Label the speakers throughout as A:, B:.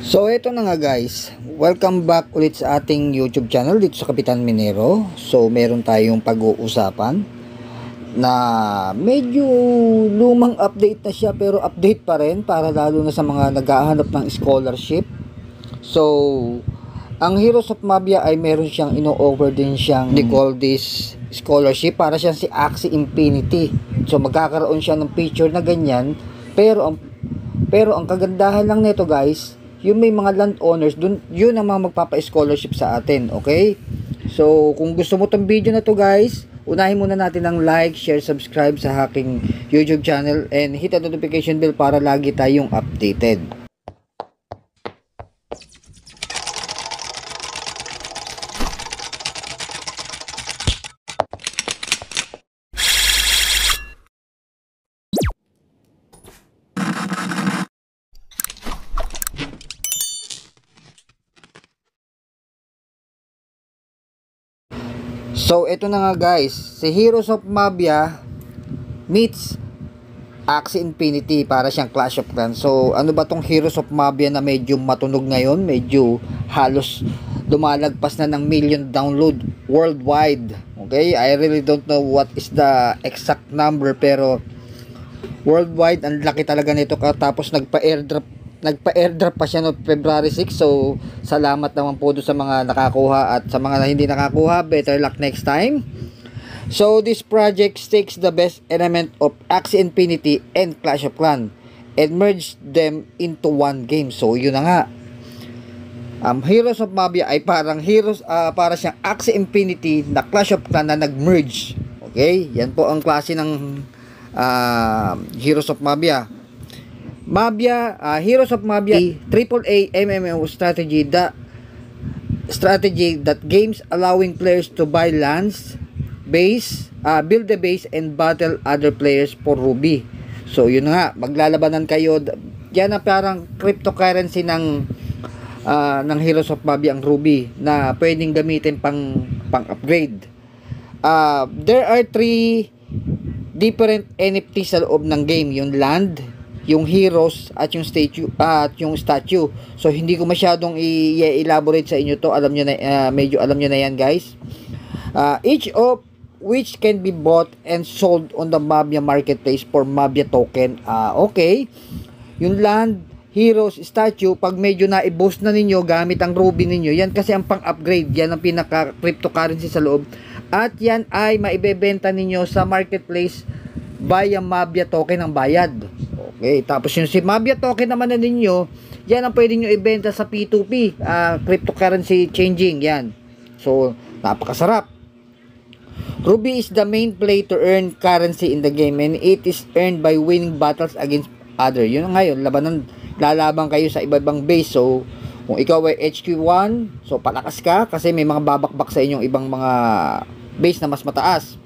A: So ito na nga guys, welcome back ulit sa ating YouTube channel dito sa Kapitan Minero. So meron tayong pag-uusapan na medyo lumang update na siya, pero update pa rin para lalo na sa mga naghahanap ng scholarship. So ang Heroes of Mabia ay meron siyang ino-offer din siyang they call this scholarship, para siyang si Axie Infinity. So magkakaroon siya ng picture na ganyan, pero ang kagandahan lang nito guys, yung may mga landowners dun, yun ang mga magpapa-scholarship sa atin, okay? So kung gusto mo tong video na to guys, unahin muna natin ng like, share, subscribe sa aking YouTube channel and hit the notification bell para lagi tayong updated. So ito na nga guys, si Heroes of Mabia meets Axie Infinity, para siyang Clash of Clans. So ano ba tong Heroes of Mabia na medyo matunog ngayon, medyo halos lumalagpas na ng million download worldwide. Okay, I really don't know what is the exact number, pero worldwide ang laki talaga nito. Tapos nagpa-airdrop pa siya no February 6. So salamat naman po doon sa mga nakakuha, at sa mga hindi nakakuha, better luck next time. So this project takes the best element of Axie Infinity and Clash of Clans and merge them into one game. So yun na nga, Heroes of Mabia ay parang para siyang Axie Infinity na Clash of Clans na nag-merge. Okay, yan po ang klase ng Heroes of Mabia. Heroes of Mabia, AAA MMO strategy that games allowing players to buy lands, build a base and battle other players for ruby. So yun nga, maglalabanan kayo. Yan ang parang cryptocurrency ng Heroes of Mabia, ang ruby, na pwedeng gamitin pang upgrade. There are 3 different NFTs sa loob ng game, yung land, yung heroes at yung statue. So hindi ko masyadong i-elaborate sa inyo to, alam niyo na, medyo alam niyo na yan guys. Each of which can be bought and sold on the Mabia marketplace for Mabia token. Okay, yung land, heroes, statue, pag medyo na-boost na ninyo gamit ang ruby ninyo, yan kasi ang pang-upgrade, yan ang pinaka cryptocurrency sa loob, at yan ay maibebenta ninyo sa marketplace via Mabia token ang bayad. Okay, tapos yung si Mabia token naman na ninyo, yan ang pwede nyo ibenta sa P2P, cryptocurrency changing yan. So napakasarap. Ruby is the main play to earn currency in the game, and it is earned by winning battles against other. Yun ngayon, lalaban kayo sa iba-ibang base. So kung ikaw ay HQ1, so palakas ka kasi may mga babakbak sa inyong ibang mga base na mas mataas.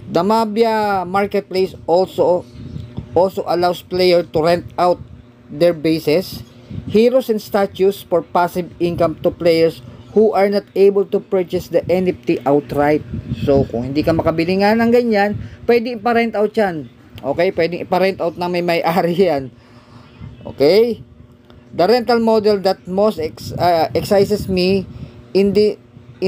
A: The Mabia marketplace also allows player to rent out their bases, heroes and statues for passive income to players who are not able to purchase the NFT outright. So kung hindi ka makabili nga ng ganyan, pwede ipa-rent out yan. Okay, pwedeng ipa-rent out na may may-ari yan. Okay, the rental model that most excites me in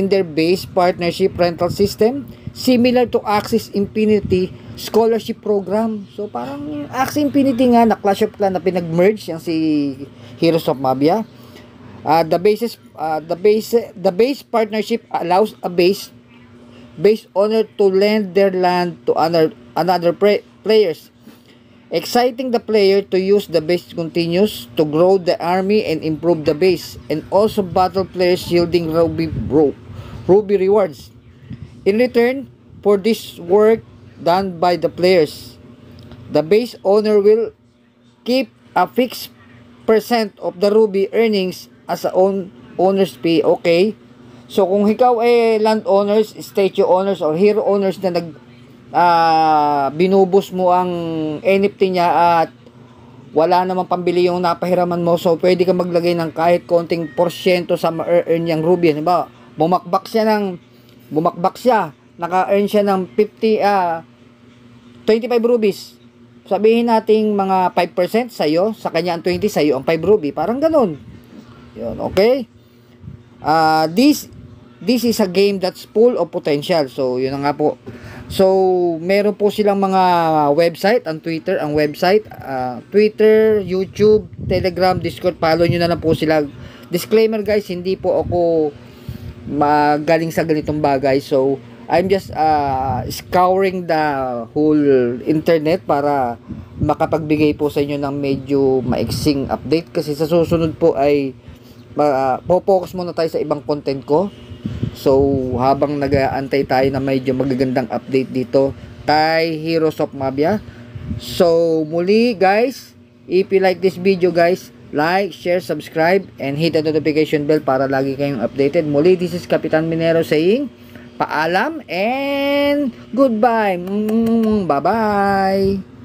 A: their base partnership rental system, similar to Axie Infinity scholarship program. So parang Axie Infinity nga na Clash of Clans na pinag-merge yung si Heroes of Mabia. The base partnership allows a base owner to lend their land to another players, exciting the player to use the base continues to grow the army and improve the base, and also battle players yielding ruby rewards in return for this work done by the players. The base owner will keep a fixed percent of the ruby earnings as a owner's fee. Okay, so kung ikaw ay landowners, statue owners, or hero owners na binubus mo ang NFT niya at wala namang pambili yung napahiraman mo, so pwede ka maglagay ng kahit konting porsyento sa ma-earn niyang ruby. Diba, bumakbak siya, naka-earn siya ng 25 rubies. Sabihin nating mga 5% sa'yo, sa kanya ang 20, sa'yo ang 5 ruby. Parang ganun. Yun, okay? This is a game that's full of potential. So, yun na nga po. So, meron po silang mga website, ang website, Twitter, YouTube, Telegram, Discord, follow nyo na lang po sila. Disclaimer guys, hindi po ako magaling sa ganitong bagay. So, I'm just scouring the whole internet para makapagbigay po sa inyo ng medyo maiksing update. Kasi sa susunod po ay po-focus muna tayo sa ibang content ko. So, habang nag-aantay tayo na medyo magagandang update dito kay Heroes of Mafia. So, muli guys, if you like this video guys, like, share, subscribe, and hit the notification bell para lagi kayong updated. Muli, this is Kapitan Minero saying, paalam and goodbye. Bye-bye.